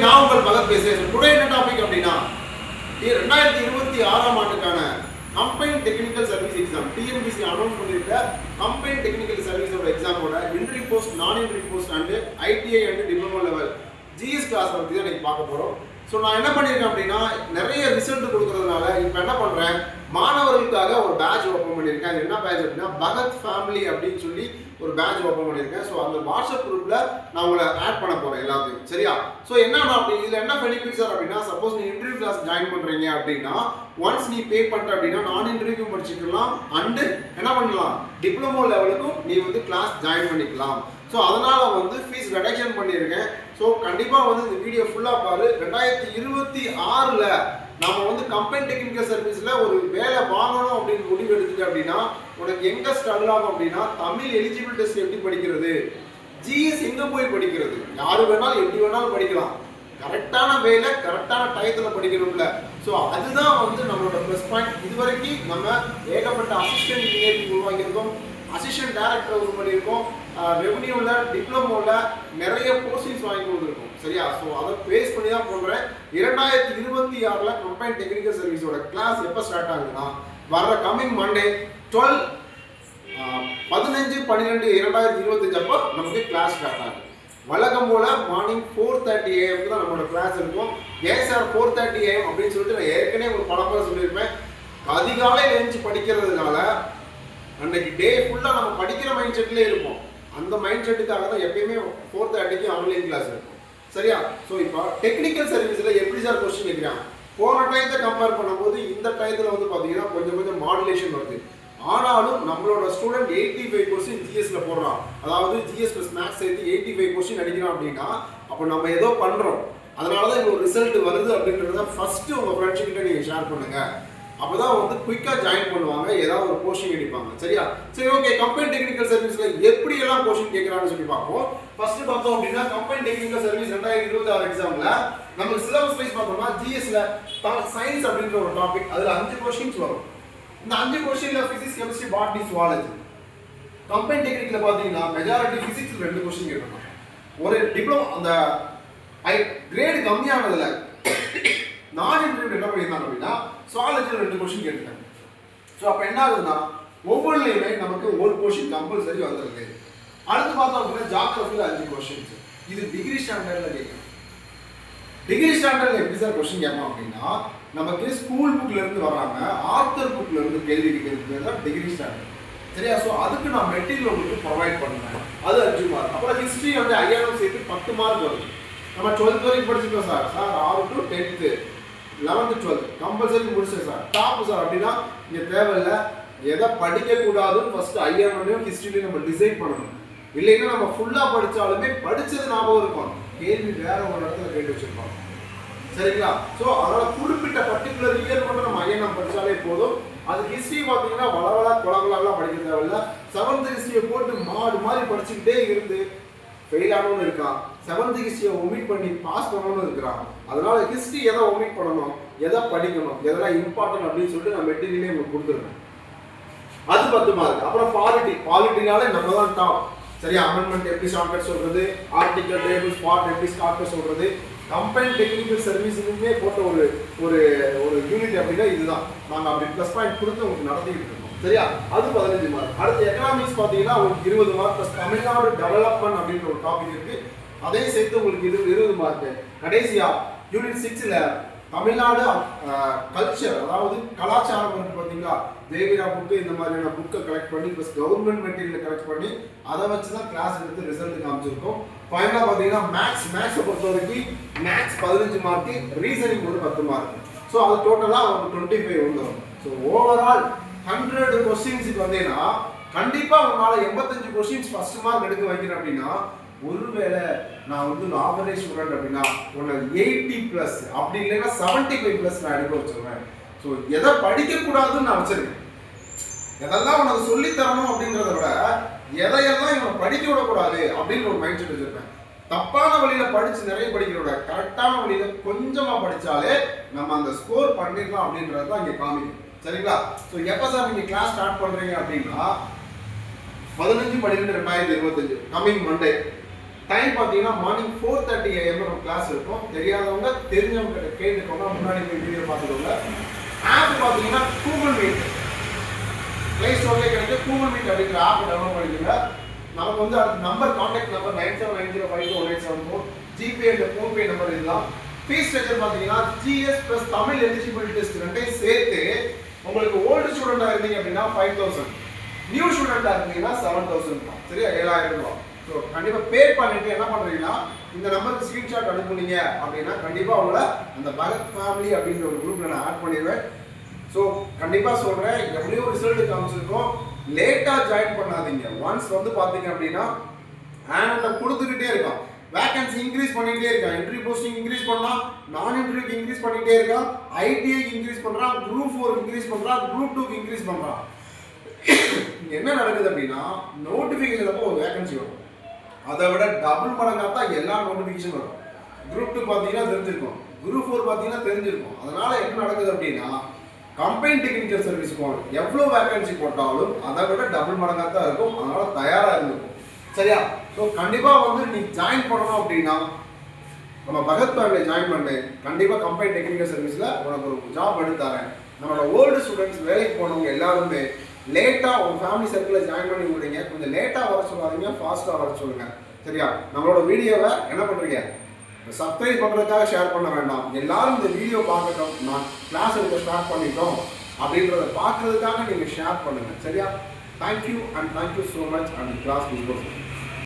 நான் உங்கள் பகத் பேசுகிறேன். டுடே என்ன டாபிக் அப்படின்னா 2026ஆம் ஆண்டுக்கான combine technical service exam TNPSC announce பண்ணியிருக்க கம்பைன் டெக்னிக்கல் சர்வீஸோட எக்ஸாமோட entry post, non entry post and ITI and diploma level GS class பற்றி தான் இன்னைக்கு பார்க்க போகிறோம். ஸோ நான் என்ன பண்ணியிருக்கேன் அப்படின்னா, நிறைய ரிசல்ட் கொடுக்கறதுனால இப்போ என்ன பண்ணுறேன், மாணவர்களுக்காக ஒரு பேட்ச் ஓப்பன் பண்ணியிருக்கேன். அது என்ன பேட்ச் அப்படின்னா பகத் ஃபேமிலி அப்படின்னு சொல்லி ஒரு பேட்ச் ஓப்பன் பண்ணியிருக்கேன். ஸோ அந்த வாட்ஸ்அப் குரூப்பில் நான் உங்களை ஆட் பண்ண போகிறேன் எல்லாத்தையும், சரியா? ஸோ என்னன்னா அப்படி இதில் என்ன பெனிஃபிட் சார் அப்படின்னா, சப்போஸ் நீ இன்டர்வியூ கிளாஸ் ஜாயின் பண்ணுறீங்க அப்படின்னா ஒன்ஸ் நீ பே பண்ணிட்ட அப்படின்னா நான் இன்டர்வியூ படிச்சுக்கலாம் அண்டு என்ன பண்ணலாம், டிப்ளமோ லெவலுக்கும் நீ கிளாஸ் ஜாயின் பண்ணிக்கலாம். ஸோ அதனால் ஃபீஸ் ரெடக்ஷன் பண்ணியிருக்கேன். ஸோ கண்டிப்பாக இந்த வீடியோ ஃபுல்லாக பாரு. 2026ல் நம்ம கம்பைன் டெக்னிக்கல் சர்வீஸில் ஒரு வேலை வாங்கணும் அப்படின்னு முடிவு எடுத்துட்டு அப்படின்னா உனக்கு எங்கே ஸ்ட்ரகிள் ஆகும் அப்படின்னா, தமிழ் எலிஜிபிள் டெஸ்ட் எப்படி படிக்கிறது, ஜிஎஸ் எங்கே போய் படிக்கிறது, யாரு வேணாலும் எப்படி வேணாலும் படிக்கலாம், கரெக்டான வேலை கரெக்டான டயத்தில் படிக்கணும்ல. ஸோ அதுதான் நம்மளோட ப்ளஸ் பாயிண்ட். இது வரைக்கும் நம்ம ஏகப்பட்ட அசிஸ்டன்ட் இன்ஜினியரிங் உருவாக்கியிருக்கோம், அசிஸ்டன்ட் டைரக்டர் உருவாக்கி பண்ணியிருக்கோம், ரெவன்யூவில் டிப்ளமோவில் நிறைய போஸ்டிங்ஸ் வாங்கி கொடுத்துருக்கோம், சரியா? ஸோ அதை பேஸ் பண்ணி தான் போடுறேன். 2026ல் கம்பைன் டெக்னிக்கல் சர்வீஸோட கிளாஸ் எப்போ ஸ்டார்ட் ஆகுதுன்னா வர கம்மிங் மண்டே 15/12/2025 அப்போ நமக்கு கிளாஸ் ஸ்டார்ட் ஆகுது. வழக்கம் போல மார்னிங் 4:30 AM தான் நம்மளோட கிளாஸ் இருக்கும். ஏன் சார் 4:30 AM அப்படின்னு சொல்லிட்டு நான் ஏற்கனவே ஒரு பலமுறை சொல்லியிருப்பேன். அதிகாலையில் எழுந்து படிக்கிறதுனால அன்னைக்கு டே ஃபுல்லாக நம்ம படிக்கிற மைண்ட் செட்லேயே இருப்போம். அந்த மைண்ட் செட்டுக்காக தான் எப்பயுமே 4:30க்கு ஆன்லைன் கிளாஸ் இருக்கும், சரியா? ஸோ இப்போ டெக்னிக்கல் சர்வீஸில் எப்படி சார் கொஸ்டின் கேட்குறாங்க, போன டயத்தை கம்பேர் பண்ணும்போது இந்த டயத்தில் பார்த்தீங்கன்னா கொஞ்சம் மாடுலேஷன் வருது. ஆனாலும் நம்மளோட ஸ்டூடெண்ட் 85 கொஸ்டின் ஜிஎஸ்ல போடுறான். அதாவது ஜிஎஸ் ப்ளஸ் மேக்ஸ் சேர்த்து 85 கொஸ்டின் அடிக்கிறான் அப்படின்னா அப்போ நம்ம ஏதோ பண்ணுறோம், அதனால தான் இவ்வளோ ரிசல்ட் வருது அப்படின்றத ஃபஸ்ட்டு உங்கள் ஃப்ரெண்ட்ஸ் கிட்ட நீங்கள் ஷேர் பண்ணுங்கள். அப்போ தான் குயிக்காக ஜாயின் பண்ணுவாங்க, ஏதாவது ஒரு போஸ்டிங் அடிப்பாங்க, சரியா? சரி, ஓகே. கம்பைன் டெக்னிக்கல் சர்வீஸில் எப்படி எல்லாம் போஸ்டிங் கேட்குறான்னு சொல்லி பார்ப்போம். ஃபர்ஸ்ட் பார்த்தோம் அப்படின்னா கம்பைன் டெக்னிக்கல் சர்வீஸ் 2026 எக்ஸாமில் நமக்கு சிலபஸ் வைஸ் பார்த்தோம்னா ஜிஎஸ்ல சயின்ஸ் அப்படின்ற ஒரு டாபிக், அதில் 5 கொஸ்டின்ஸ் வரும். இந்த 5 கொஸ்டின்ல physics, chemistry, botany, zoology. Combine டெக்னிக்கல பார்த்தீங்கன்னா மெஜாரிட்டி பிசிக்ஸ் 2 கொஸ்டின் கேட்கணும். ஒரு டிப்ளமோ அந்த கிரேடு கம்மியானதுல நான் இன்டர்வியூ என்ன பண்ணியிருந்தாங்க அப்படின்னா சுவாலஜியில் 2 கொஸ்டின் கேட்டுட்டாங்க. ஸோ அப்போ என்ன ஆகுதுன்னா ஒவ்வொன்றுலையுமே நமக்கு ஒரு கொஸ்டின் கம்பல்சரி வந்துருக்கு. அடுத்து பார்த்தோம் அப்படின்னா ஜாகிரபியில் 5 கொஸ்டின்ஸ். இது டிகிரி ஸ்டாண்டர்டில் கேட்கணும். டிகிரி ஸ்டாண்டர்டில் எப்படி சார் கொஸ்டின் கேட்போம் அப்படின்னா, நமக்கு ஸ்கூல் புக்ல இருந்து வராம ஆர்த்தர் புக்ல இருந்து கேள்வி கேட்கறது தான் டிகிரி ஸ்டாண்டர்ட், சரியா? ஸோ அதுக்கு நான் மெட்டீரியல் உங்களுக்கு ப்ரொவைட் பண்ணுவேன். அது 5 மார்க். அப்புறம் ஹிஸ்ட்ரி ஐயாயிரம் சேர்த்து 10 மார்க் வருது. நம்ம 12th வரைக்கும் படிச்சுட்டோம் sir. 6 to 10th 11th 12th compulsory முடிச்சேன் சார், டாப் சார் அப்படின்னா இங்கே தேவையில்லை. எதை படிக்கக்கூடாதுன்னு ஃபர்ஸ்ட் ஐயாயிரம் ஹிஸ்ட்ரியிலையும் நம்ம டிசைட் பண்ணணும். இல்லைன்னா நம்ம ஃபுல்லாக படித்தாலுமே படித்தது ஞாபகம் இருக்கும், கேள்வி வேற ஒரு இடத்துல கேட்டு வச்சிருப்போம், சரிங்களா? ஸோ அதனால குறிப்பிட்ட பர்டிகுலர் இயர் மட்டும் நம்ம ஐயனம் படித்தாலே போதும். அது ஹிஸ்ட்ரி பார்த்தீங்கன்னா வளவலா குளவலாம் படிக்க தேவையில்ல. 7th ஹிஸ்ட்ரியை போட்டு மாடு மாதிரி படிச்சுக்கிட்டே இருந்து ஃபெயில் ஆனவனு இருக்கான், 7th ஹிஸ்ட்ரியை ஒமிட் பண்ணி பாஸ் பண்ணணும்னு இருக்கிறான். அதனால ஹிஸ்ட்ரி எதை ஒமிட் பண்ணணும், எதை படிக்கணும், எதெல்லாம் இம்பார்ட்டன்ட் அப்படின்னு சொல்லிட்டு நான் மெட்டீரியலே உங்களுக்கு கொடுத்துருக்கேன். அது 10 மார்க். அப்புறம் பாலிட்டினாலே நம்ம தான் டாப், சரியா? அமெண்ட்மெண்ட் எப்படி ஷார்ட்கட் சொல்றது, ஆர்டிகல் டேபிள் ஸ்பாட் எப்படி ஷார்ட்கட் சொல்றது. கம்பைன் டெக்னிக்கல் சர்வீஸுக்குமே போட்ட ஒரு ஒரு ஒரு யூனிட் அப்படின்னா இதுதான். நாங்கள் அப்படி ப்ளஸ் பாயிண்ட் கொடுத்து உங்களுக்கு நடத்திட்டு இருக்கோம், சரியா? அது 15 மார்க். அடுத்து எக்கனாமிக்ஸ் பார்த்தீங்கன்னா உங்களுக்கு 20 மார்க் ப்ளஸ் தமிழ்நாடு டெவலப்மெண்ட் அப்படின்ற ஒரு டாபிக் இருக்கு, அதையும் சேர்த்து உங்களுக்கு 20 மார்க். கடைசியா யூனிட் 6ல தமிழ்நாடு கல்ச்சர், அதாவது கலாச்சாரம் இருக்கு பார்த்தீங்களா, தேவிரா புக்கு இந்த மாதிரியான புக்கை கலெக்ட் பண்ணி ப்ளஸ் கவர்மெண்ட் மெட்டீரியல் கலெக்ட் பண்ணி அதை வச்சு தான் கிளாஸ் எடுத்து ரிசல்ட் காமிச்சிருக்கோம். ஃபைனலாக பார்த்தீங்கன்னா மேக்ஸை பொறுத்த வரைக்கும் மேக்ஸ் 15 மார்க்கு, ரீசனிங் ஒரு 10 மார்க். ஸோ அது டோட்டலாக ஒரு 25 வந்துடும். ஸோ ஓவரால் 100 கொஸ்டின்ஸுக்கு வந்தீங்கன்னா கண்டிப்பாக உங்களால் 85 கொஸ்டின்ஸ் ஃபர்ஸ்ட் மார்க் எடுக்க வைக்கிறேன் அப்படின்னா, ஒருவேளை நான் ஆவரேஜ் ஸ்டூடெண்ட் அப்படின்னா உனக்கு 80+ அப்படி இல்லைன்னா 75+ நான் எடுக்க வச்சிருவேன். ஸோ எதை படிக்கக்கூடாதுன்னு நான் வச்சிருக்கேன், எதெல்லாம் உனக்கு சொல்லி தரணும் அப்படின்றத விட எதையெல்லாம் இவனை படிக்க விடக்கூடாது அப்படின்ற ஒரு மைண்ட் செட் வச்சிருப்பேன். தப்பான வழியில படிச்சு நிறைய படிக்கிறோட கரெக்டான வழியில கொஞ்சமா படிச்சாலே நம்ம அந்த ஸ்கோர் பண்ணிடலாம் அப்படின்றது தான் இங்க காமிக்கும், சரிங்களா? ஸோ எப்போ சார் நீங்க கிளாஸ் ஸ்டார்ட் பண்றீங்க அப்படின்னா 15/12/2025 கம்மிங் மண்டே டைம் பார்த்தீங்கன்னா மார்னிங் 4:30 AM நம்ம கிளாஸ் இருக்கும். தெரியாதவங்க தெரிஞ்சவங்க கிட்ட கேட்டுக்கோங்க, முன்னாடி போய் வீடியோ பார்த்துக்கோங்க. ஆப் பார்த்தீங்கன்னா கூகுள் மீட் பிளே ஸ்டோர்லேயே கிடைக்கும். கூகுள் மீட் அப்படிங்கிற ஆப் டவுன்லோட் பண்ணிக்கோங்க. நமக்கு வந்து அடுத்த number contact number 9790521874 GPay and PhonePe number இதுதான். ஃபீஸ் ஸ்ட்ரக்சர் பார்த்தீங்கன்னா GS plus Tamil eligibility test ரெண்டையும் சேர்த்து உங்களுக்கு ஓல்டு ஸ்டூடெண்டாக இருந்தீங்க அப்படின்னா 5000, நியூ ஸ்டூடெண்டாக இருந்தீங்கன்னா 7000 தான். சரியா, 7000 ரூபா. ஸோ கண்டிப்பாக பே பண்ணிட்டு என்ன பண்ணுறீங்கன்னா இந்த நம்பருக்கு ஸ்க்ரீன்ஷாட் அனுப்புனீங்க அப்படின்னா கண்டிப்பாக உங்களை அந்த பகத் ஃபேமிலி அப்படின்ற ஒரு குரூப்பில் நான் ஆட் பண்ணிடுவேன். ஸோ கண்டிப்பாக சொல்கிறேன், எப்படியோ ரிசல்ட் காமிச்சிருக்கோம். லேட்டாக ஜாயின் பண்ணாதீங்க. ஒன்ஸ் வந்து பார்த்தீங்க அப்படின்னா ஆனலில் கொடுத்துக்கிட்டே இருக்கான், வேகன்சி இன்க்ரீஸ் பண்ணிகிட்டே இருக்கான், என்ட்ரி போஸ்டிங் இன்க்ரீஸ் பண்ணலாம், நான் என்ட்ரிக்கு இன்க்ரீஸ் பண்ணிகிட்டே இருக்கான், ஐடிஐக்கு இன்க்ரீஸ் பண்ணுறான், குரூப் 4 இன்க்ரீஸ் பண்ணுறான், குரூப் 2க்கு இன்க்ரீஸ் பண்ணுறான். என்ன நடக்குது அப்படின்னா நோட்டிஃபிகேஷன் அப்போ ஒரு வேகன்சி வரும், அதை விட டபுள் மடங்காக தான் எல்லா நோட்டிஃபிகேஷன் வரும். குரூப் 2 பார்த்தீங்கன்னா தெரிஞ்சிருக்கும், குரூப் 4 பார்த்தீங்கன்னா தெரிஞ்சிருக்கும். அதனால் என்ன நடக்குது அப்படின்னா கம்பைன் டெக்னிக்கல் சர்வீஸ் எவ்வளோ வேகன்சி போட்டாலும் அதை விட டபுள் மடங்காக தான் இருக்கும். அதனால் தயாராக இருந்திருக்கும். சரியா? ஸோ கண்டிப்பாக வந்து நீ ஜாயின் பண்ணணும் அப்படின்னா நம்ம பகத் ஃபேமிலியை ஜாயின் பண்ணு. கண்டிப்பாக கம்பைன் டெக்னிக்கல் சர்வீஸில் உனக்கு ஒரு ஜாப் எடுத்து தரேன். நம்மளோட ஓல்டு ஸ்டூடெண்ட்ஸ் வேலைக்கு போனவங்க எல்லாருமே லேட்டாக உங்கள் ஃபேமிலி சர்க்கிளில் ஜாயின் பண்ணி விடுங்க. கொஞ்சம் லேட்டாக வர சொல்லாதீங்க, ஃபாஸ்ட்டாக வர சொல்லுங்கள். சரியா? நம்மளோட வீடியோவை என்ன பண்ணுறீங்க, சப்ஸ்கிரைப் பண்ணுறதுக்காக ஷேர் பண்ண வேண்டாம். எல்லாரும் இந்த வீடியோ பார்க்கட்டும், நான் கிளாஸ் எடுக்க ஸ்டார்ட் பண்ணிட்டோம் அப்படின்றத பார்க்கறதுக்காக நீங்கள் ஷேர் பண்ணுங்கள். சரியா? Thank you and thank you so much. And class